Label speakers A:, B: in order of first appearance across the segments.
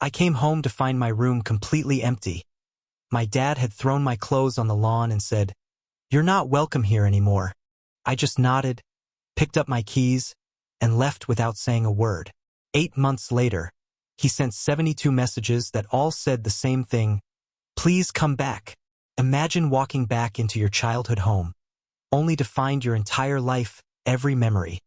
A: I came home to find my room completely empty. My dad had thrown my clothes on the lawn and said, "You're not welcome here anymore." I just nodded, picked up my keys, and left without saying a word. 8 months later, he sent 72 messages that all said the same thing: "Please come back." Imagine walking back into your childhood home, only to find your entire life, every memory,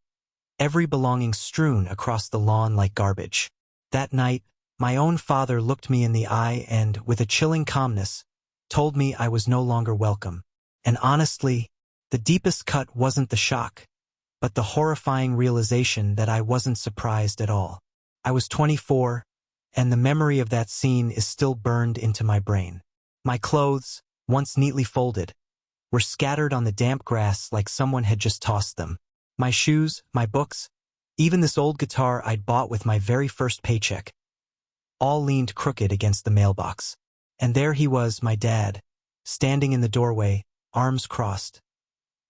A: every belonging strewn across the lawn like garbage. That night, my own father looked me in the eye and, with a chilling calmness, told me I was no longer welcome. And honestly, the deepest cut wasn't the shock, but the horrifying realization that I wasn't surprised at all. I was 24, and the memory of that scene is still burned into my brain. My clothes, once neatly folded, were scattered on the damp grass like someone had just tossed them. My shoes, my books, even this old guitar I'd bought with my very first paycheck, all leaned crooked against the mailbox. And there he was, my dad, standing in the doorway, arms crossed,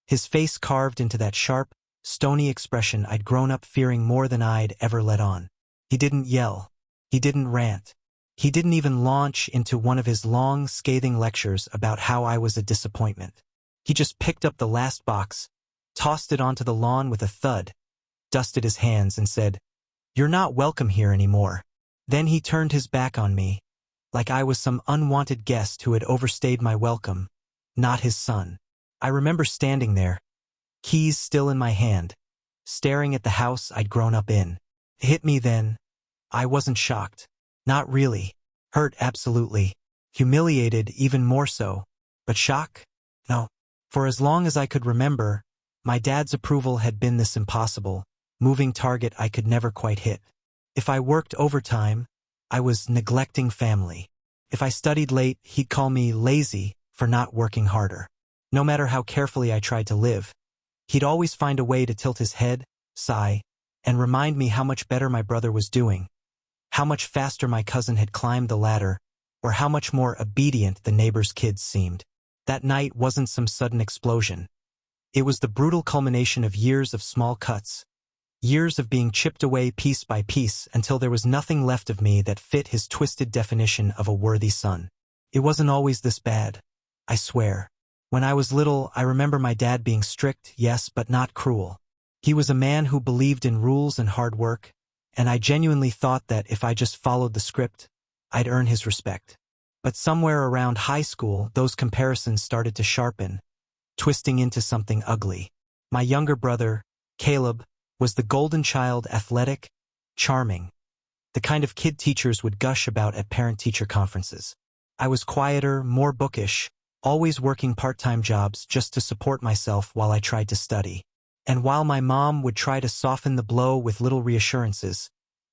A: his face carved into that sharp, stony expression I'd grown up fearing more than I'd ever let on. He didn't yell. He didn't rant. He didn't even launch into one of his long, scathing lectures about how I was a disappointment. He just picked up the last box, tossed it onto the lawn with a thud, dusted his hands, and said, "You're not welcome here anymore." Then he turned his back on me, like I was some unwanted guest who had overstayed my welcome, not his son. I remember standing there, keys still in my hand, staring at the house I'd grown up in. It hit me then. I wasn't shocked. Not really. Hurt, absolutely. Humiliated, even more so. But shock? No. For as long as I could remember, my dad's approval had been this impossible, moving target I could never quite hit. If I worked overtime, I was neglecting family. If I studied late, he'd call me lazy for not working harder. No matter how carefully I tried to live, he'd always find a way to tilt his head, sigh, and remind me how much better my brother was doing, how much faster my cousin had climbed the ladder, or how much more obedient the neighbor's kids seemed. That night wasn't some sudden explosion. It was the brutal culmination of years of small cuts, years of being chipped away piece by piece until there was nothing left of me that fit his twisted definition of a worthy son. It wasn't always this bad, I swear. When I was little, I remember my dad being strict, yes, but not cruel. He was a man who believed in rules and hard work, and I genuinely thought that if I just followed the script, I'd earn his respect. But somewhere around high school, those comparisons started to sharpen, twisting into something ugly. My younger brother, Caleb, was the golden child, athletic, charming, the kind of kid teachers would gush about at parent-teacher conferences. I was quieter, more bookish, always working part-time jobs just to support myself while I tried to study. And while my mom would try to soften the blow with little reassurances,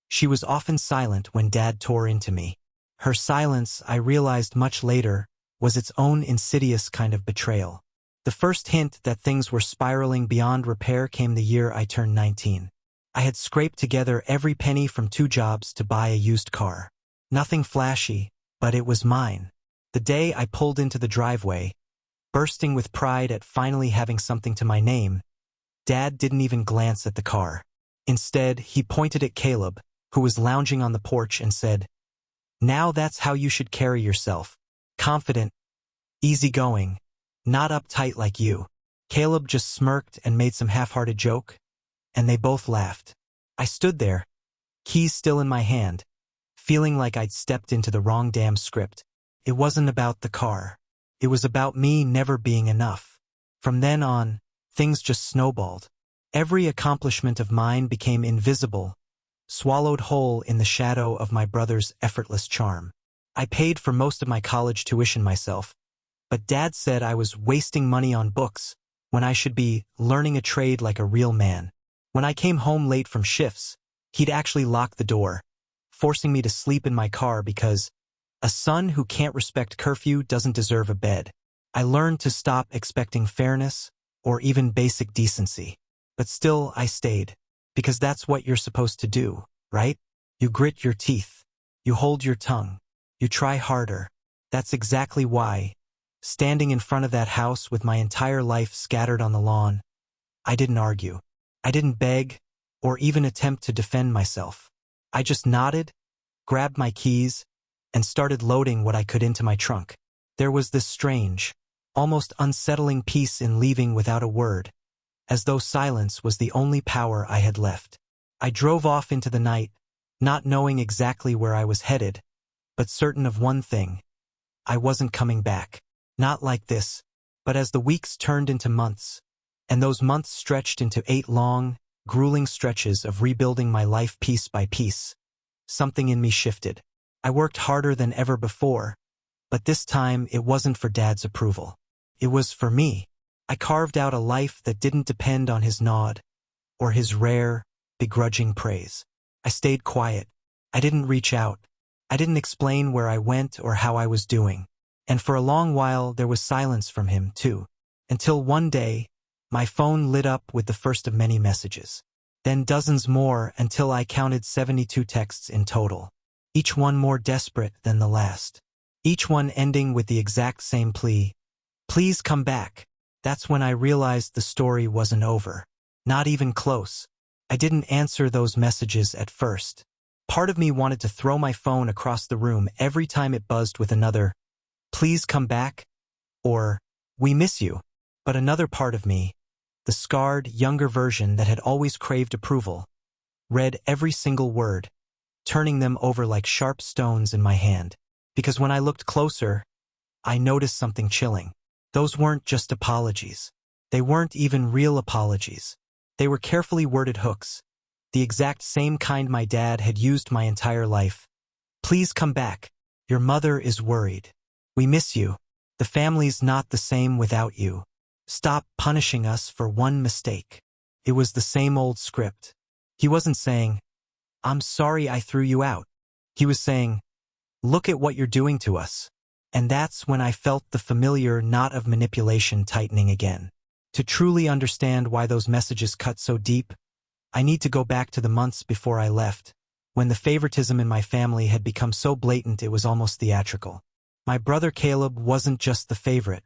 A: she was often silent when Dad tore into me. Her silence, I realized much later, was its own insidious kind of betrayal. The first hint that things were spiraling beyond repair came the year I turned 19. I had scraped together every penny from 2 jobs to buy a used car. Nothing flashy, but it was mine. The day I pulled into the driveway, bursting with pride at finally having something to my name, Dad didn't even glance at the car. Instead, he pointed at Caleb, who was lounging on the porch, and said, "Now that's how you should carry yourself. Confident, easygoing, not uptight like you." Caleb just smirked and made some half-hearted joke, and they both laughed. I stood there, keys still in my hand, feeling like I'd stepped into the wrong damn script. It wasn't about the car. It was about me never being enough. From then on, things just snowballed. Every accomplishment of mine became invisible, swallowed whole in the shadow of my brother's effortless charm. I paid for most of my college tuition myself, but Dad said I was wasting money on books when I should be learning a trade like a real man. When I came home late from shifts, he'd actually lock the door, forcing me to sleep in my car because a son who can't respect curfew doesn't deserve a bed. I learned to stop expecting fairness or even basic decency. But still, I stayed, because that's what you're supposed to do, right? You grit your teeth. You hold your tongue. You try harder. That's exactly why, standing in front of that house with my entire life scattered on the lawn, I didn't argue. I didn't beg or even attempt to defend myself. I just nodded, grabbed my keys, and started loading what I could into my trunk. There was this strange, almost unsettling peace in leaving without a word, as though silence was the only power I had left. I drove off into the night, not knowing exactly where I was headed, but certain of one thing: I wasn't coming back. Not like this. But as the weeks turned into months, and those months stretched into 8 long, grueling stretches of rebuilding my life piece by piece, something in me shifted. I worked harder than ever before, but this time it wasn't for Dad's approval. It was for me. I carved out a life that didn't depend on his nod, or his rare, begrudging praise. I stayed quiet. I didn't reach out. I didn't explain where I went or how I was doing. And for a long while there was silence from him, too. Until one day, my phone lit up with the first of many messages. Then dozens more until I counted 72 texts in total. Each one more desperate than the last. Each one ending with the exact same plea: please come back. That's when I realized the story wasn't over. Not even close. I didn't answer those messages at first. Part of me wanted to throw my phone across the room every time it buzzed with another "please come back" or "we miss you." But another part of me, the scarred, younger version that had always craved approval, read every single word, turning them over like sharp stones in my hand. Because when I looked closer, I noticed something chilling. Those weren't just apologies. They weren't even real apologies. They were carefully worded hooks, the exact same kind my dad had used my entire life. Please come back. Your mother is worried. We miss you. The family's not the same without you. Stop punishing us for one mistake. It was the same old script. He wasn't saying, I'm sorry I threw you out. He was saying, look at what you're doing to us. And that's when I felt the familiar knot of manipulation tightening again. To truly understand why those messages cut so deep, I need to go back to the months before I left, when the favoritism in my family had become so blatant it was almost theatrical. My brother Caleb wasn't just the favorite.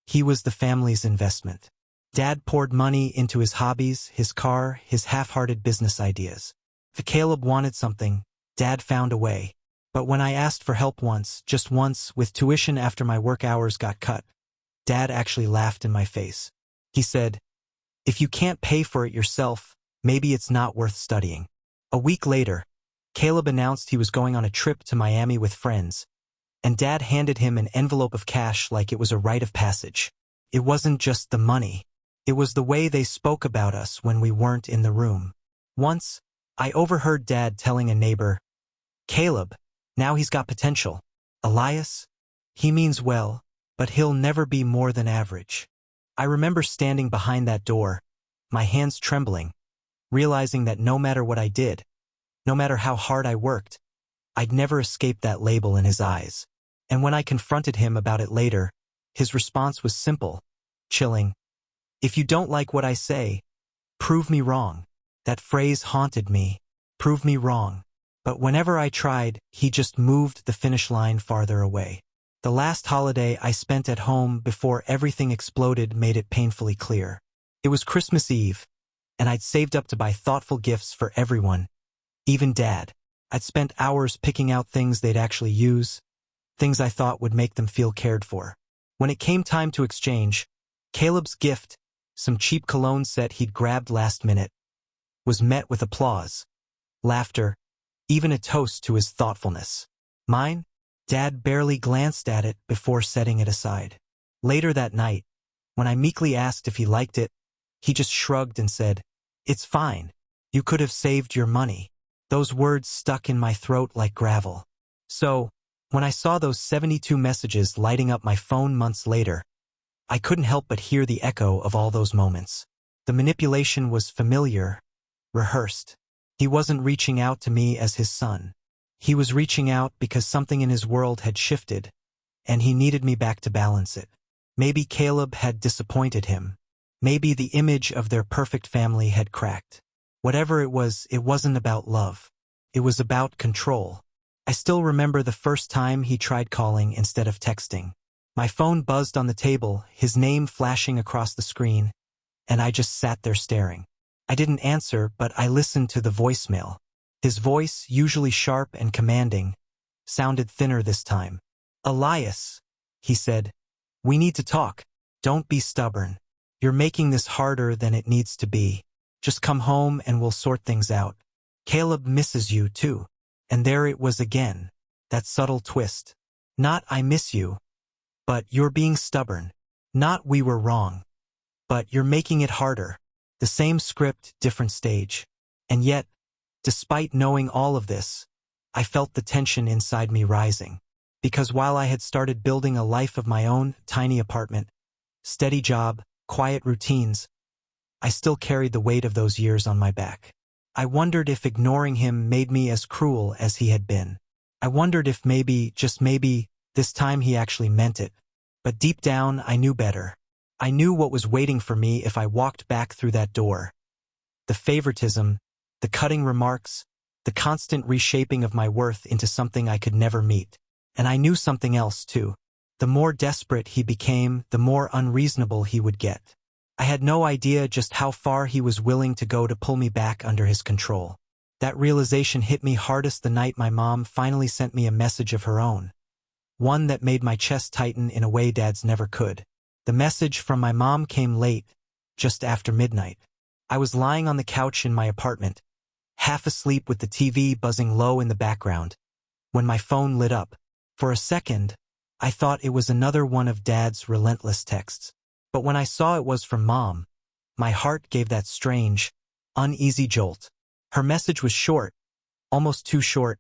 A: He was the family's investment. Dad poured money into his hobbies, his car, his half-hearted business ideas. If Caleb wanted something, Dad found a way. But when I asked for help once, just once, with tuition after my work hours got cut, Dad actually laughed in my face. He said, if you can't pay for it yourself, maybe it's not worth studying. A week later, Caleb announced he was going on a trip to Miami with friends, and Dad handed him an envelope of cash like it was a rite of passage. It wasn't just the money. It was the way they spoke about us when we weren't in the room. Once, I overheard Dad telling a neighbor, Caleb, now he's got potential. Elias, he means well, but he'll never be more than average. I remember standing behind that door, my hands trembling, realizing that no matter what I did, no matter how hard I worked, I'd never escape that label in his eyes. And when I confronted him about it later, his response was simple, chilling. If you don't like what I say, prove me wrong. That phrase haunted me. Prove me wrong. But whenever I tried, he just moved the finish line farther away. The last holiday I spent at home before everything exploded made it painfully clear. It was Christmas Eve, and I'd saved up to buy thoughtful gifts for everyone, even Dad. I'd spent hours picking out things they'd actually use, things I thought would make them feel cared for. When it came time to exchange, Caleb's gift, some cheap cologne set he'd grabbed last minute, was met with applause, laughter, even a toast to his thoughtfulness. Mine? Dad barely glanced at it before setting it aside. Later that night, when I meekly asked if he liked it, he just shrugged and said, it's fine. You could have saved your money. Those words stuck in my throat like gravel. So, when I saw those 72 messages lighting up my phone months later, I couldn't help but hear the echo of all those moments. The manipulation was familiar, rehearsed. He wasn't reaching out to me as his son. He was reaching out because something in his world had shifted, and he needed me back to balance it. Maybe Caleb had disappointed him. Maybe the image of their perfect family had cracked. Whatever it wasn't about love. It was about control. I still remember the first time he tried calling instead of texting. My phone buzzed on the table, his name flashing across the screen, and I just sat there staring. I didn't answer, but I listened to the voicemail. His voice, usually sharp and commanding, sounded thinner this time. "Elias," he said, "we need to talk. Don't be stubborn. You're making this harder than it needs to be. Just come home and we'll sort things out. Caleb misses you too." And there it was again, that subtle twist. Not "I miss you," but "you're being stubborn." Not "we were wrong," but "you're making it harder." The same script, different stage. And yet, despite knowing all of this, I felt the tension inside me rising. Because while I had started building a life of my own, tiny apartment, steady job, quiet routines, I still carried the weight of those years on my back. I wondered if ignoring him made me as cruel as he had been. I wondered if maybe, just maybe, this time he actually meant it. But deep down, I knew better. I knew what was waiting for me if I walked back through that door. The favoritism, the cutting remarks, the constant reshaping of my worth into something I could never meet. And I knew something else, too. The more desperate he became, the more unreasonable he would get. I had no idea just how far he was willing to go to pull me back under his control. That realization hit me hardest the night my mom finally sent me a message of her own. One that made my chest tighten in a way dads never could. The message from my mom came late, just after midnight. I was lying on the couch in my apartment, half asleep with the TV buzzing low in the background, when my phone lit up. For a second, I thought it was another one of Dad's relentless texts. But when I saw it was from Mom, my heart gave that strange, uneasy jolt. Her message was short, almost too short.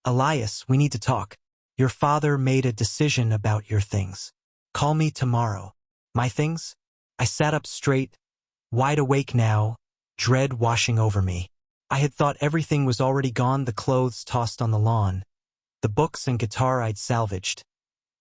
A: "Elias, we need to talk. Your father made a decision about your things. Call me tomorrow." My things? I sat up straight, wide awake now, dread washing over me. I had thought everything was already gone, the clothes tossed on the lawn, the books and guitar I'd salvaged,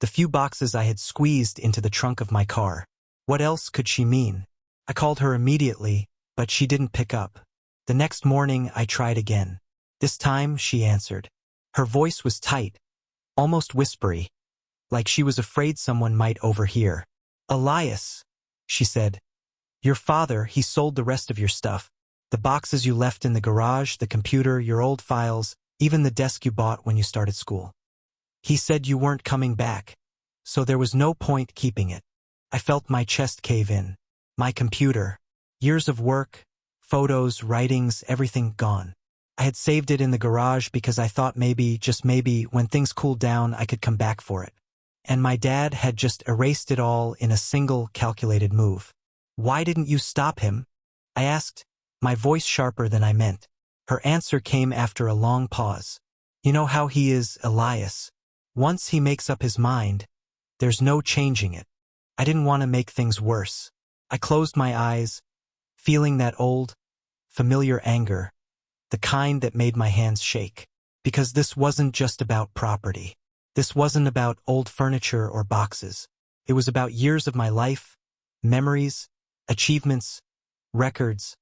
A: the few boxes I had squeezed into the trunk of my car. What else could she mean? I called her immediately, but she didn't pick up. The next morning I tried again. This time she answered. Her voice was tight, almost whispery, like she was afraid someone might overhear. "Elias," she said, "your father, he sold the rest of your stuff. The boxes you left in the garage, the computer, your old files, even the desk you bought when you started school. He said you weren't coming back, so there was no point keeping it." I felt my chest cave in. My computer, years of work, photos, writings, everything gone. I had saved it in the garage because I thought maybe, just maybe, when things cooled down I could come back for it. And my dad had just erased it all in a single calculated move. "Why didn't you stop him?" I asked, my voice sharper than I meant. Her answer came after a long pause. "You know how he is, Elias. Once he makes up his mind, there's no changing it." I didn't want to make things worse. I closed my eyes, feeling that old, familiar anger, the kind that made my hands shake. Because this wasn't just about property. This wasn't about old furniture or boxes. It was about years of my life, memories, achievements, records,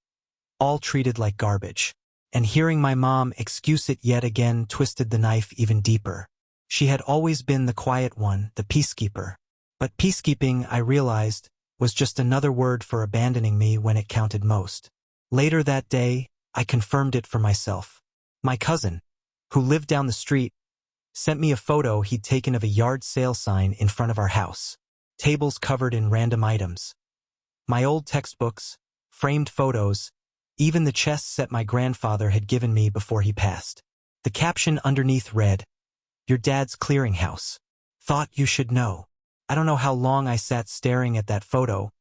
A: all treated like garbage. And hearing my mom excuse it yet again twisted the knife even deeper. She had always been the quiet one, the peacekeeper. But peacekeeping, I realized, was just another word for abandoning me when it counted most. Later that day, I confirmed it for myself. My cousin, who lived down the street, sent me a photo he'd taken of a yard sale sign in front of our house. Tables covered in random items. My old textbooks, framed photos, even the chess set my grandfather had given me before he passed. The caption underneath read, "Your dad's clearinghouse. Thought you should know." I don't know how long I sat staring at that photo,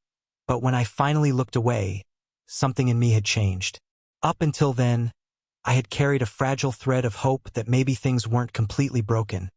A: but when I finally looked away, something in me had changed. Up until then, I had carried a fragile thread of hope that maybe things weren't completely broken,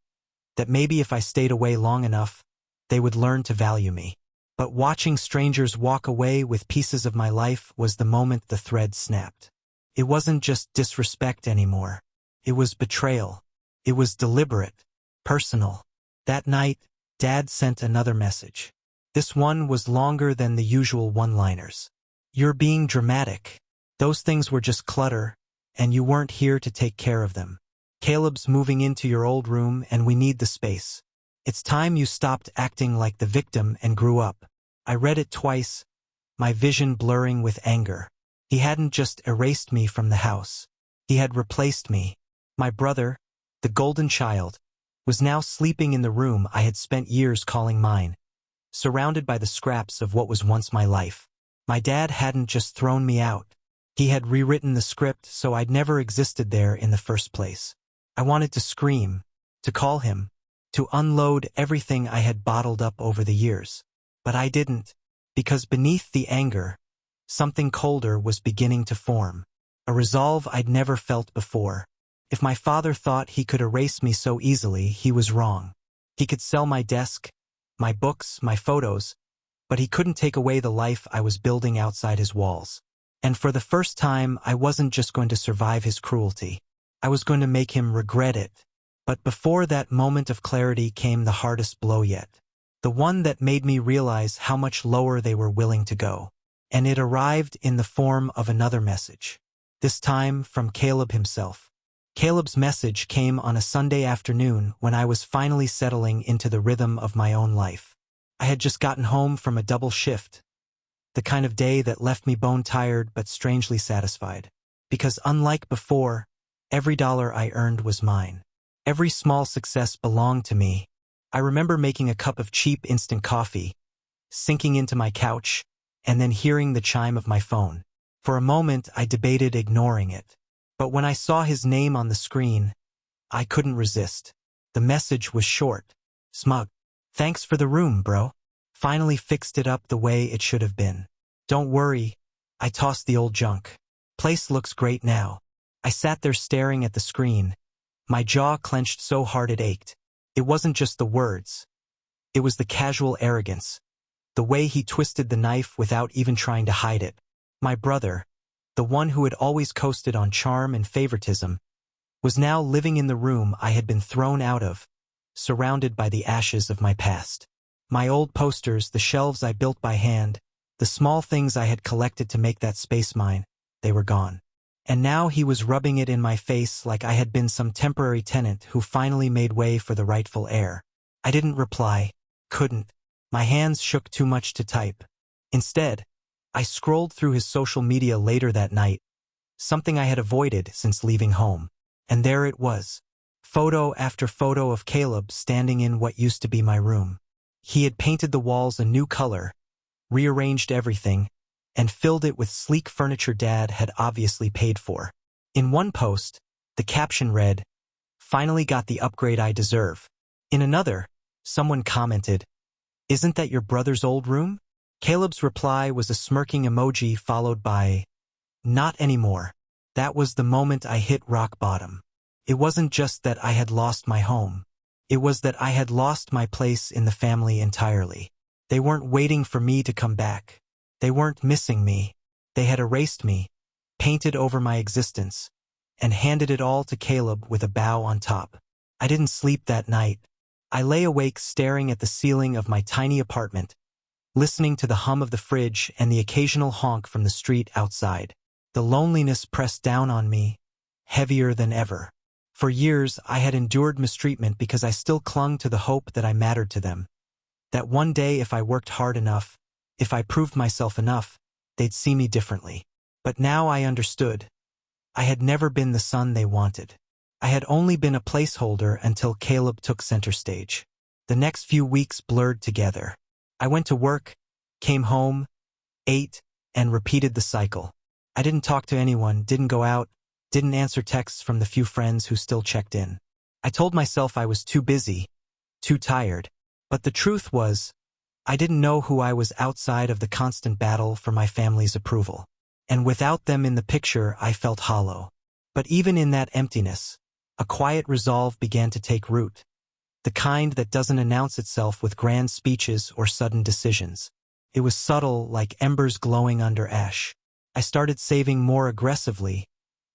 A: that maybe if I stayed away long enough, they would learn to value me. But watching strangers walk away with pieces of my life was the moment the thread snapped. It wasn't just disrespect anymore. It was betrayal. It was deliberate, personal. That night, Dad sent another message. This one was longer than the usual one-liners. "You're being dramatic. Those things were just clutter, and you weren't here to take care of them. Caleb's moving into your old room and we need the space. It's time you stopped acting like the victim and grew up." I read it twice, my vision blurring with anger. He hadn't just erased me from the house. He had replaced me. My brother, the golden child, was now sleeping in the room I had spent years calling mine, surrounded by the scraps of what was once my life. My dad hadn't just thrown me out. He had rewritten the script so I'd never existed there in the first place. I wanted to scream, to call him, to unload everything I had bottled up over the years. But I didn't, because beneath the anger, something colder was beginning to form. A resolve I'd never felt before. If my father thought he could erase me so easily, he was wrong. He could sell my desk, my books, my photos, but he couldn't take away the life I was building outside his walls. And for the first time, I wasn't just going to survive his cruelty. I was going to make him regret it. But before that moment of clarity came the hardest blow yet. The one that made me realize how much lower they were willing to go. And it arrived in the form of another message. This time from Caleb himself. Caleb's message came on a Sunday afternoon when I was finally settling into the rhythm of my own life. I had just gotten home from a double shift. The kind of day that left me bone-tired but strangely satisfied. Because unlike before, every dollar I earned was mine. Every small success belonged to me. I remember making a cup of cheap instant coffee, sinking into my couch, and then hearing the chime of my phone. For a moment, I debated ignoring it. But when I saw his name on the screen, I couldn't resist. The message was short, smug. "Thanks for the room, bro. Finally fixed it up the way it should have been. Don't worry, I tossed the old junk. Place looks great now." I sat there staring at the screen, my jaw clenched so hard it ached. It wasn't just the words. It was the casual arrogance. The way he twisted the knife without even trying to hide it. My brother, the one who had always coasted on charm and favoritism, was now living in the room I had been thrown out of, surrounded by the ashes of my past. My old posters, the shelves I built by hand, the small things I had collected to make that space mine, they were gone. And now he was rubbing it in my face like I had been some temporary tenant who finally made way for the rightful heir. I didn't reply, couldn't. My hands shook too much to type. Instead, I scrolled through his social media later that night, something I had avoided since leaving home. And there it was. Photo after photo of Caleb standing in what used to be my room. He had painted the walls a new color, rearranged everything, and filled it with sleek furniture Dad had obviously paid for. In one post, the caption read, "Finally got the upgrade I deserve." In another, someone commented, "Isn't that your brother's old room?" Caleb's reply was a smirking emoji followed by, "Not anymore." That was the moment I hit rock bottom. It wasn't just that I had lost my home. It was that I had lost my place in the family entirely. They weren't waiting for me to come back. They weren't missing me. They had erased me, painted over my existence, and handed it all to Caleb with a bow on top. I didn't sleep that night. I lay awake staring at the ceiling of my tiny apartment, listening to the hum of the fridge and the occasional honk from the street outside. The loneliness pressed down on me, heavier than ever. For years, I had endured mistreatment because I still clung to the hope that I mattered to them. That one day, if I worked hard enough, if I proved myself enough, they'd see me differently. But now I understood. I had never been the son they wanted. I had only been a placeholder until Caleb took center stage. The next few weeks blurred together. I went to work, came home, ate, and repeated the cycle. I didn't talk to anyone, didn't go out, didn't answer texts from the few friends who still checked in. I told myself I was too busy, too tired. But the truth was, I didn't know who I was outside of the constant battle for my family's approval. And without them in the picture, I felt hollow. But even in that emptiness, a quiet resolve began to take root. The kind that doesn't announce itself with grand speeches or sudden decisions. It was subtle, like embers glowing under ash. I started saving more aggressively,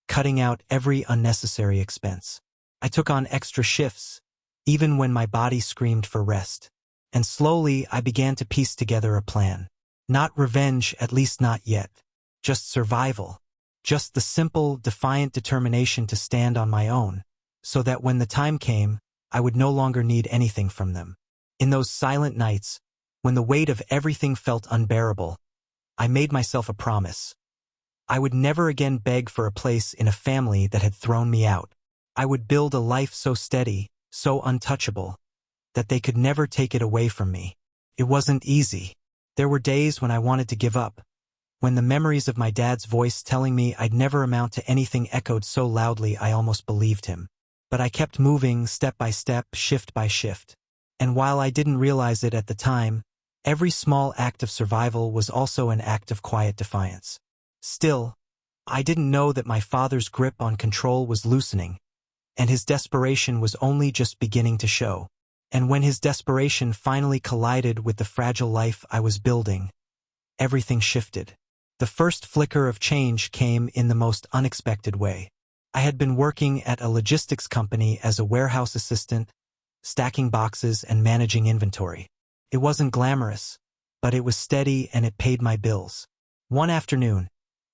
A: cutting out every unnecessary expense. I took on extra shifts, even when my body screamed for rest. And slowly, I began to piece together a plan. Not revenge, at least not yet. Just survival. Just the simple, defiant determination to stand on my own, so that when the time came, I would no longer need anything from them. In those silent nights, when the weight of everything felt unbearable, I made myself a promise. I would never again beg for a place in a family that had thrown me out. I would build a life so steady, so untouchable, that they could never take it away from me. It wasn't easy. There were days when I wanted to give up, when the memories of my dad's voice telling me I'd never amount to anything echoed so loudly I almost believed him. But I kept moving step by step, shift by shift. And while I didn't realize it at the time, every small act of survival was also an act of quiet defiance. Still, I didn't know that my father's grip on control was loosening, and his desperation was only just beginning to show. And when his desperation finally collided with the fragile life I was building, everything shifted. The first flicker of change came in the most unexpected way. I had been working at a logistics company as a warehouse assistant, stacking boxes and managing inventory. It wasn't glamorous, but it was steady and it paid my bills. One afternoon,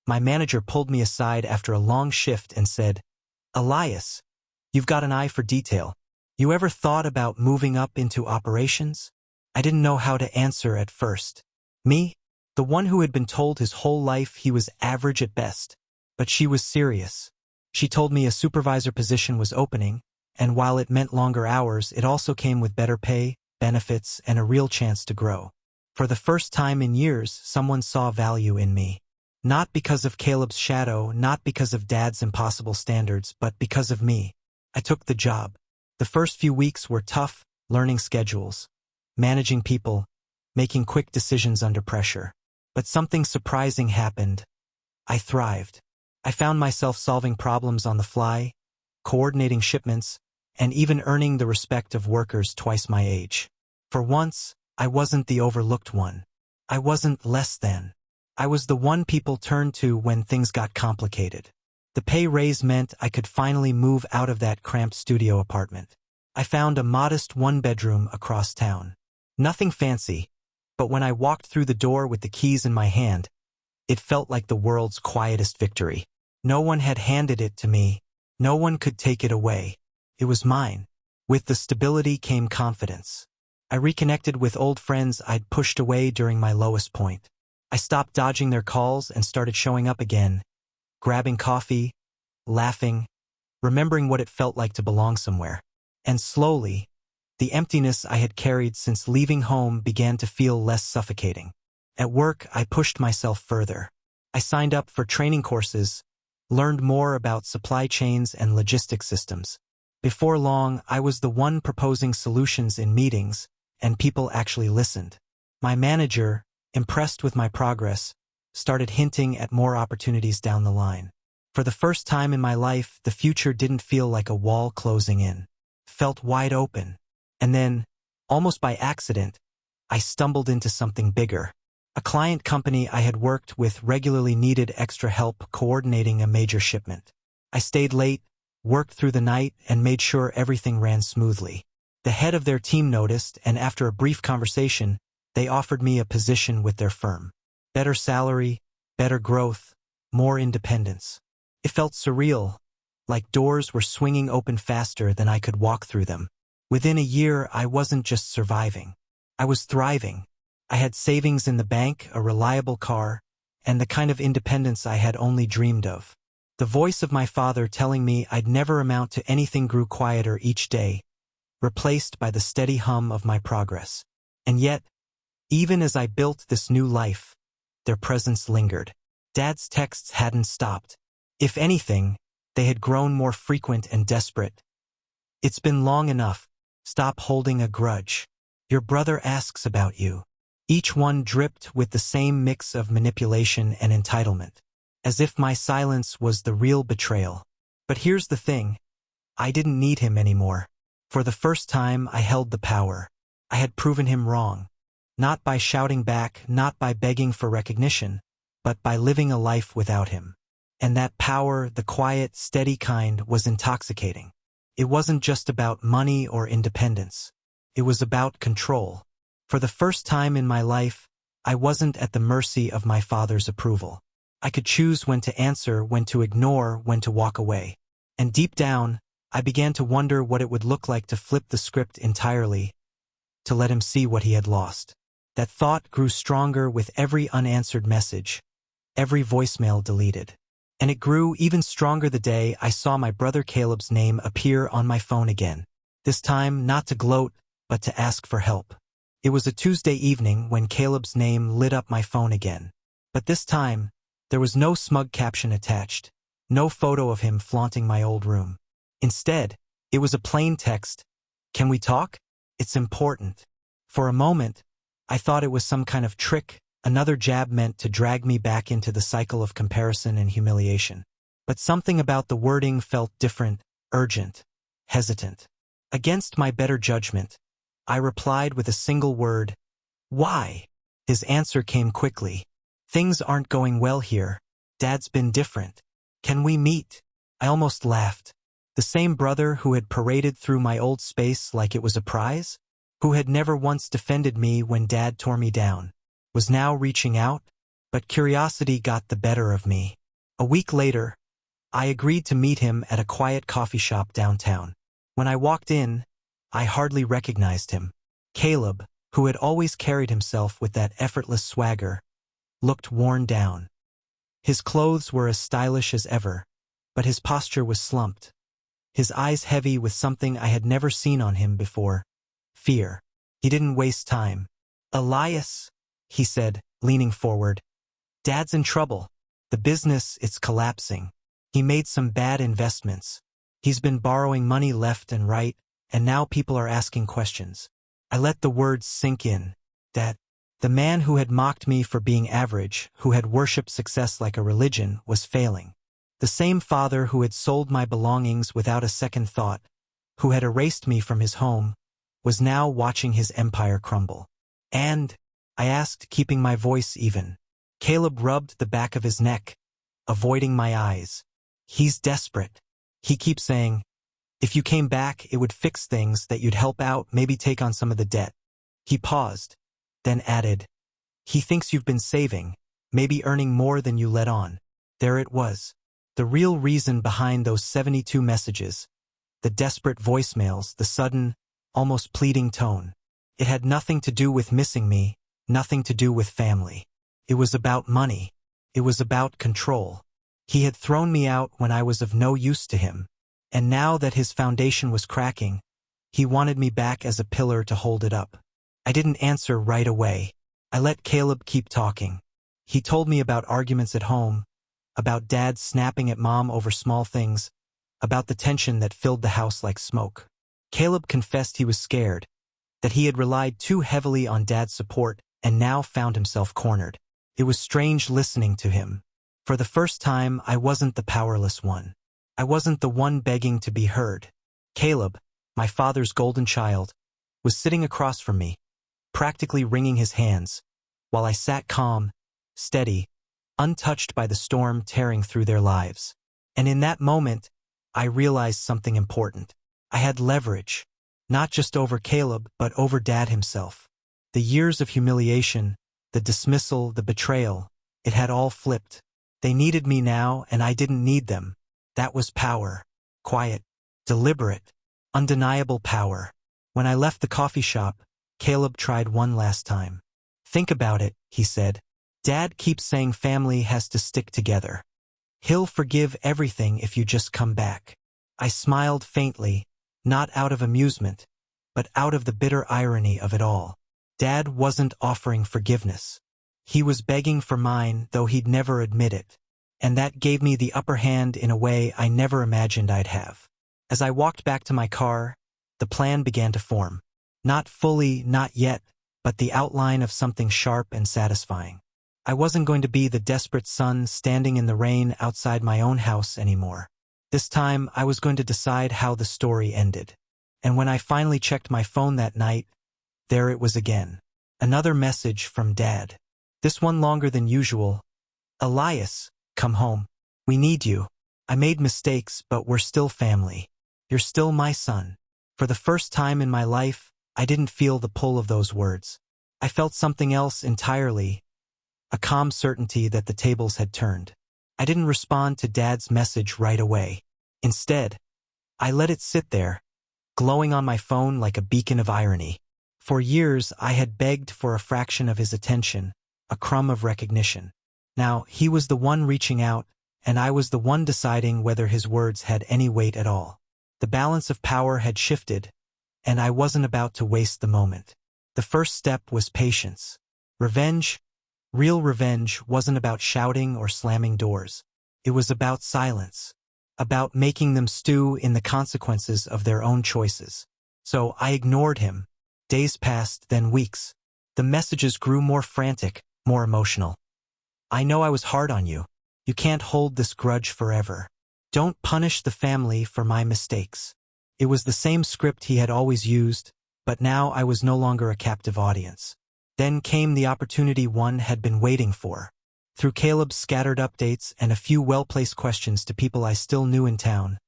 A: my manager pulled me aside after a long shift and said, "Elias, you've got an eye for detail. You ever thought about moving up into operations?" I didn't know how to answer at first. Me? The one who had been told his whole life he was average at best. But she was serious. She told me a supervisor position was opening, and while it meant longer hours, it also came with better pay, benefits, and a real chance to grow. For the first time in years, someone saw value in me. Not because of Caleb's shadow, not because of Dad's impossible standards, but because of me. I took the job. The first few weeks were tough, learning schedules, managing people, making quick decisions under pressure. But something surprising happened. I thrived. I found myself solving problems on the fly, coordinating shipments, and even earning the respect of workers twice my age. For once, I wasn't the overlooked one. I wasn't less than. I was the one people turned to when things got complicated. The pay raise meant I could finally move out of that cramped studio apartment. I found a modest one-bedroom across town. Nothing fancy, but when I walked through the door with the keys in my hand, it felt like the world's quietest victory. No one had handed it to me. No one could take it away. It was mine. With the stability came confidence. I reconnected with old friends I'd pushed away during my lowest point. I stopped dodging their calls and started showing up again, grabbing coffee, laughing, remembering what it felt like to belong somewhere. And slowly, the emptiness I had carried since leaving home began to feel less suffocating. At work, I pushed myself further. I signed up for training courses, learned more about supply chains and logistics systems. Before long, I was the one proposing solutions in meetings, and people actually listened. My manager, impressed with my progress, started hinting at more opportunities down the line. For the first time in my life, the future didn't feel like a wall closing in. It felt wide open. And then, almost by accident, I stumbled into something bigger. A client company I had worked with regularly needed extra help coordinating a major shipment. I stayed late, worked through the night, and made sure everything ran smoothly. The head of their team noticed, and after a brief conversation, they offered me a position with their firm. Better salary, better growth, more independence. It felt surreal, like doors were swinging open faster than I could walk through them. Within a year, I wasn't just surviving. I was thriving. I had savings in the bank, a reliable car, and the kind of independence I had only dreamed of. The voice of my father telling me I'd never amount to anything grew quieter each day, replaced by the steady hum of my progress. And yet, even as I built this new life, their presence lingered. Dad's texts hadn't stopped. If anything, they had grown more frequent and desperate. "It's been long enough. Stop holding a grudge. Your brother asks about you." Each one dripped with the same mix of manipulation and entitlement, as if my silence was the real betrayal. But here's the thing. I didn't need him anymore. For the first time, I held the power. I had proven him wrong. Not by shouting back, not by begging for recognition, but by living a life without him. And that power, the quiet, steady kind, was intoxicating. It wasn't just about money or independence. It was about control. For the first time in my life, I wasn't at the mercy of my father's approval. I could choose when to answer, when to ignore, when to walk away. And deep down, I began to wonder what it would look like to flip the script entirely, to let him see what he had lost. That thought grew stronger with every unanswered message, every voicemail deleted. And it grew even stronger the day I saw my brother Caleb's name appear on my phone again. This time, not to gloat, but to ask for help. It was a Tuesday evening when Caleb's name lit up my phone again. But this time, there was no smug caption attached, no photo of him flaunting my old room. Instead, it was a plain text, "Can we talk? It's important." For a moment, I thought it was some kind of trick, another jab meant to drag me back into the cycle of comparison and humiliation. But something about the wording felt different, urgent, hesitant. Against my better judgment, I replied with a single word, "Why?" His answer came quickly. "Things aren't going well here. Dad's been different. Can we meet?" I almost laughed. The same brother who had paraded through my old space like it was a prize? Who had never once defended me when Dad tore me down, was now reaching out? But curiosity got the better of me. A week later, I agreed to meet him at a quiet coffee shop downtown. When I walked in, I hardly recognized him. Caleb, who had always carried himself with that effortless swagger, looked worn down. His clothes were as stylish as ever, but his posture was slumped. His eyes heavy with something I had never seen on him before. Fear. He didn't waste time. "Elias," he said, leaning forward. "Dad's in trouble. The business, it's collapsing. He made some bad investments. He's been borrowing money left and right, and now people are asking questions." I let the words sink in. That the man who had mocked me for being average, who had worshipped success like a religion, was failing. The same father who had sold my belongings without a second thought, who had erased me from his home, was now watching his empire crumble. "And?" I asked, keeping my voice even. Caleb rubbed the back of his neck, avoiding my eyes. "He's desperate. He keeps saying, if you came back, it would fix things, that you'd help out, maybe take on some of the debt." He paused, then added, "He thinks you've been saving, maybe earning more than you let on." There it was. The real reason behind those 72 messages. The desperate voicemails, the sudden, almost pleading tone. It had nothing to do with missing me, nothing to do with family. It was about money. It was about control. He had thrown me out when I was of no use to him. And now that his foundation was cracking, he wanted me back as a pillar to hold it up. I didn't answer right away. I let Caleb keep talking. He told me about arguments at home, about Dad snapping at Mom over small things, about the tension that filled the house like smoke. Caleb confessed he was scared, that he had relied too heavily on Dad's support and now found himself cornered. It was strange listening to him. For the first time, I wasn't the powerless one. I wasn't the one begging to be heard. Caleb, my father's golden child, was sitting across from me, practically wringing his hands, while I sat calm, steady, untouched by the storm tearing through their lives. And in that moment, I realized something important. I had leverage, not just over Caleb, but over Dad himself. The years of humiliation, the dismissal, the betrayal, it had all flipped. They needed me now, and I didn't need them. That was power. Quiet, deliberate, undeniable power. When I left the coffee shop, Caleb tried one last time. "Think about it," he said. "Dad keeps saying family has to stick together. He'll forgive everything if you just come back." I smiled faintly, not out of amusement, but out of the bitter irony of it all. Dad wasn't offering forgiveness. He was begging for mine, though he'd never admit it. And that gave me the upper hand in a way I never imagined I'd have. As I walked back to my car, the plan began to form. Not fully, not yet, but the outline of something sharp and satisfying. I wasn't going to be the desperate son standing in the rain outside my own house anymore. This time, I was going to decide how the story ended. And when I finally checked my phone that night, there it was again. Another message from Dad. This one longer than usual. "Elias, come home. We need you. I made mistakes, but we're still family. You're still my son." For the first time in my life, I didn't feel the pull of those words. I felt something else entirely, a calm certainty that the tables had turned. I didn't respond to Dad's message right away. Instead, I let it sit there, glowing on my phone like a beacon of irony. For years, I had begged for a fraction of his attention, a crumb of recognition. Now, he was the one reaching out, and I was the one deciding whether his words had any weight at all. The balance of power had shifted, and I wasn't about to waste the moment. The first step was patience. Revenge, real revenge, wasn't about shouting or slamming doors. It was about silence, about making them stew in the consequences of their own choices. So I ignored him. Days passed, then weeks. The messages grew more frantic, more emotional. I know I was hard on you. You can't hold this grudge forever. Don't punish the family for my mistakes. It was the same script he had always used, but now I was no longer a captive audience. Then came the opportunity one had been waiting for. Through Caleb's scattered updates and a few well-placed questions to people I still knew in town,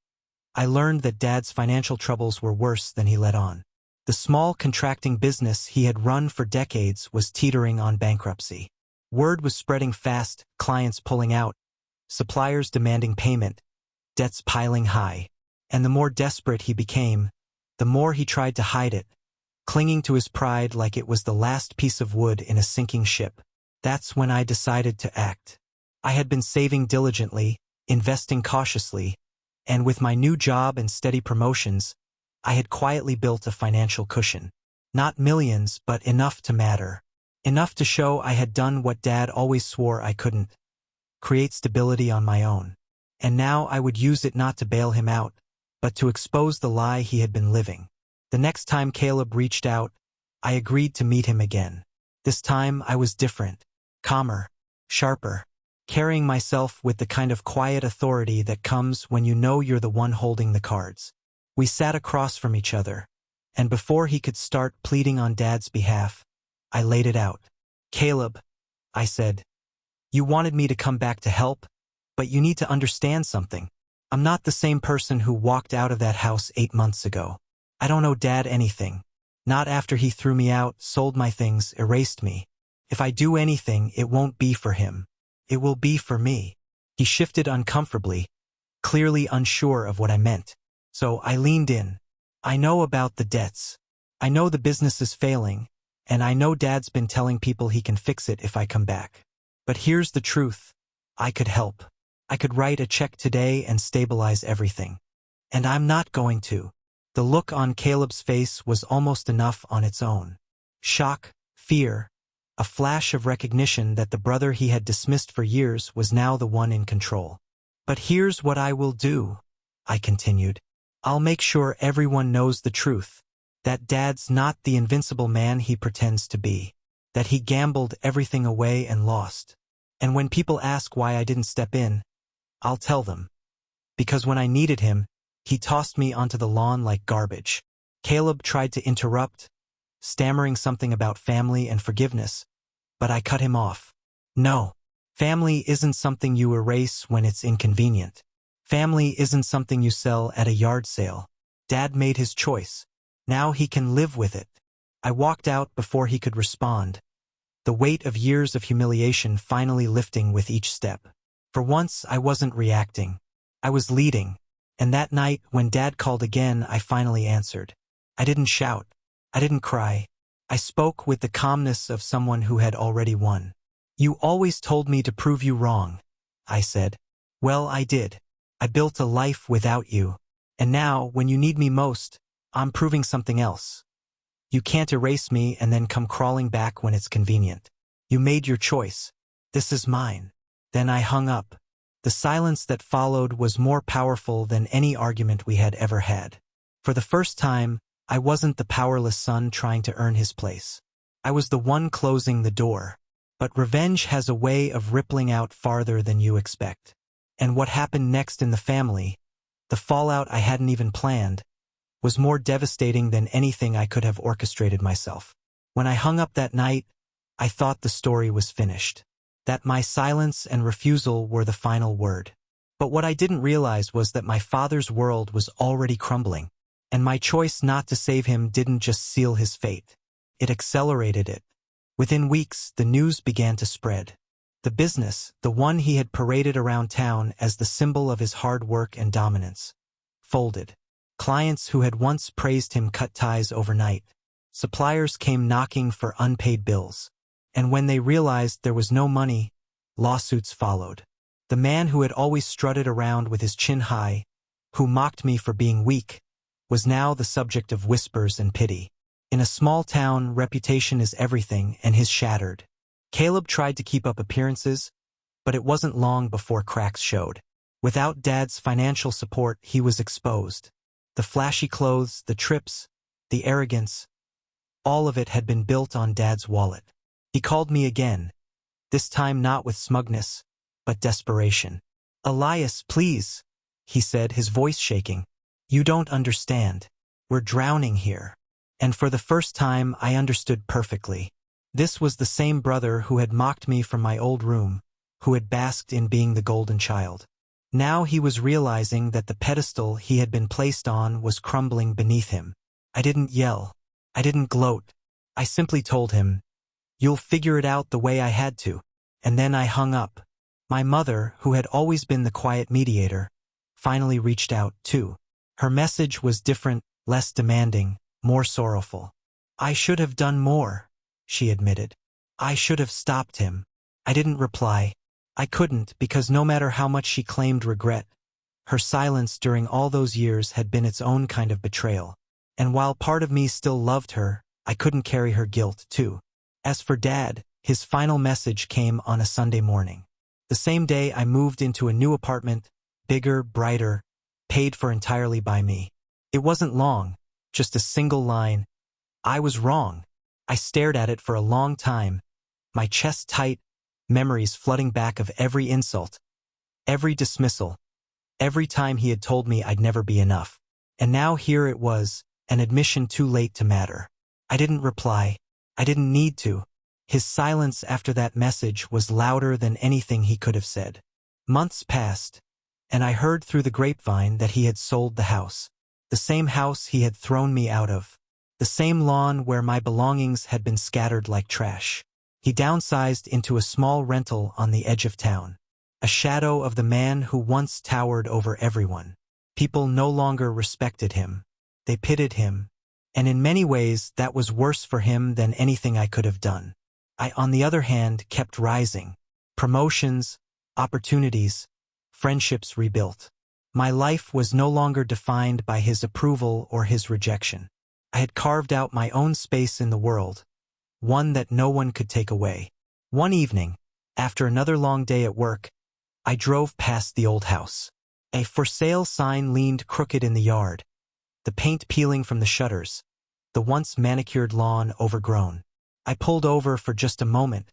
A: I learned that Dad's financial troubles were worse than he let on. The small contracting business he had run for decades was teetering on bankruptcy. Word was spreading fast, clients pulling out, suppliers demanding payment, debts piling high. And the more desperate he became, the more he tried to hide it, clinging to his pride like it was the last piece of wood in a sinking ship. That's when I decided to act. I had been saving diligently, investing cautiously, and with my new job and steady promotions, I had quietly built a financial cushion. Not millions, but enough to matter. Enough to show I had done what Dad always swore I couldn't: create stability on my own. And now I would use it not to bail him out, but to expose the lie he had been living. The next time Caleb reached out, I agreed to meet him again. This time I was different, calmer, sharper, carrying myself with the kind of quiet authority that comes when you know you're the one holding the cards. We sat across from each other, and before he could start pleading on Dad's behalf, I laid it out. Caleb, I said, you wanted me to come back to help, but you need to understand something. I'm not the same person who walked out of that house 8 months ago. I don't owe Dad anything. Not after he threw me out, sold my things, erased me. If I do anything, it won't be for him. It will be for me. He shifted uncomfortably, clearly unsure of what I meant. So I leaned in. I know about the debts. I know the business is failing, and I know Dad's been telling people he can fix it if I come back. But here's the truth. I could help. I could write a check today and stabilize everything. And I'm not going to. The look on Caleb's face was almost enough on its own. Shock, fear, a flash of recognition that the brother he had dismissed for years was now the one in control. But here's what I will do, I continued. I'll make sure everyone knows the truth, that Dad's not the invincible man he pretends to be, that he gambled everything away and lost. And when people ask why I didn't step in, I'll tell them. Because when I needed him, he tossed me onto the lawn like garbage. Caleb tried to interrupt, stammering something about family and forgiveness, but I cut him off. No, family isn't something you erase when it's inconvenient. Family isn't something you sell at a yard sale. Dad made his choice. Now he can live with it. I walked out before he could respond, the weight of years of humiliation finally lifting with each step. For once, I wasn't reacting. I was leading. And that night, when Dad called again, I finally answered. I didn't shout. I didn't cry. I spoke with the calmness of someone who had already won. You always told me to prove you wrong, I said. Well, I did. I built a life without you. And now, when you need me most, I'm proving something else. You can't erase me and then come crawling back when it's convenient. You made your choice. This is mine. Then I hung up. The silence that followed was more powerful than any argument we had ever had. For the first time, I wasn't the powerless son trying to earn his place. I was the one closing the door. But revenge has a way of rippling out farther than you expect. And what happened next in the family, the fallout I hadn't even planned, was more devastating than anything I could have orchestrated myself. When I hung up that night, I thought the story was finished. That my silence and refusal were the final word. But what I didn't realize was that my father's world was already crumbling, and my choice not to save him didn't just seal his fate. It accelerated it. Within weeks, the news began to spread. The business, the one he had paraded around town as the symbol of his hard work and dominance, folded. Clients who had once praised him cut ties overnight. Suppliers came knocking for unpaid bills. And when they realized there was no money, lawsuits followed. The man who had always strutted around with his chin high, who mocked me for being weak, was now the subject of whispers and pity. In a small town, reputation is everything, and his shattered. Caleb tried to keep up appearances, but it wasn't long before cracks showed. Without Dad's financial support, he was exposed. The flashy clothes, the trips, the arrogance, all of it had been built on Dad's wallet. He called me again, this time not with smugness, but desperation. "Elias, please," he said, his voice shaking. "You don't understand. We're drowning here." And for the first time, I understood perfectly. This was the same brother who had mocked me from my old room, who had basked in being the golden child. Now he was realizing that the pedestal he had been placed on was crumbling beneath him. I didn't yell. I didn't gloat. I simply told him, "You'll figure it out the way I had to." And then I hung up. My mother, who had always been the quiet mediator, finally reached out, too. Her message was different, less demanding, more sorrowful. "I should have done more," she admitted. "I should have stopped him." I didn't reply. I couldn't, because no matter how much she claimed regret, her silence during all those years had been its own kind of betrayal. And while part of me still loved her, I couldn't carry her guilt, too. As for Dad, his final message came on a Sunday morning. The same day I moved into a new apartment, bigger, brighter, paid for entirely by me. It wasn't long, just a single line. I was wrong. I stared at it for a long time, my chest tight, memories flooding back of every insult, every dismissal, every time he had told me I'd never be enough. And now here it was, an admission too late to matter. I didn't reply. I didn't need to. His silence after that message was louder than anything he could have said. Months passed, and I heard through the grapevine that he had sold the house. The same house he had thrown me out of. The same lawn where my belongings had been scattered like trash. He downsized into a small rental on the edge of town. A shadow of the man who once towered over everyone. People no longer respected him. They pitied him. And in many ways, that was worse for him than anything I could have done. I, on the other hand, kept rising. Promotions, opportunities, friendships rebuilt. My life was no longer defined by his approval or his rejection. I had carved out my own space in the world, one that no one could take away. One evening, after another long day at work, I drove past the old house. A for sale sign leaned crooked in the yard, the paint peeling from the shutters, the once manicured lawn overgrown. I pulled over for just a moment,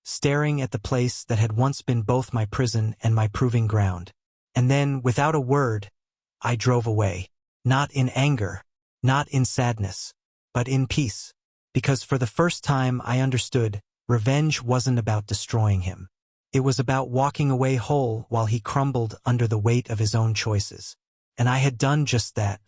A: staring at the place that had once been both my prison and my proving ground. And then, without a word, I drove away. Not in anger, not in sadness, but in peace. Because for the first time I understood, revenge wasn't about destroying him. It was about walking away whole while he crumbled under the weight of his own choices. And I had done just that.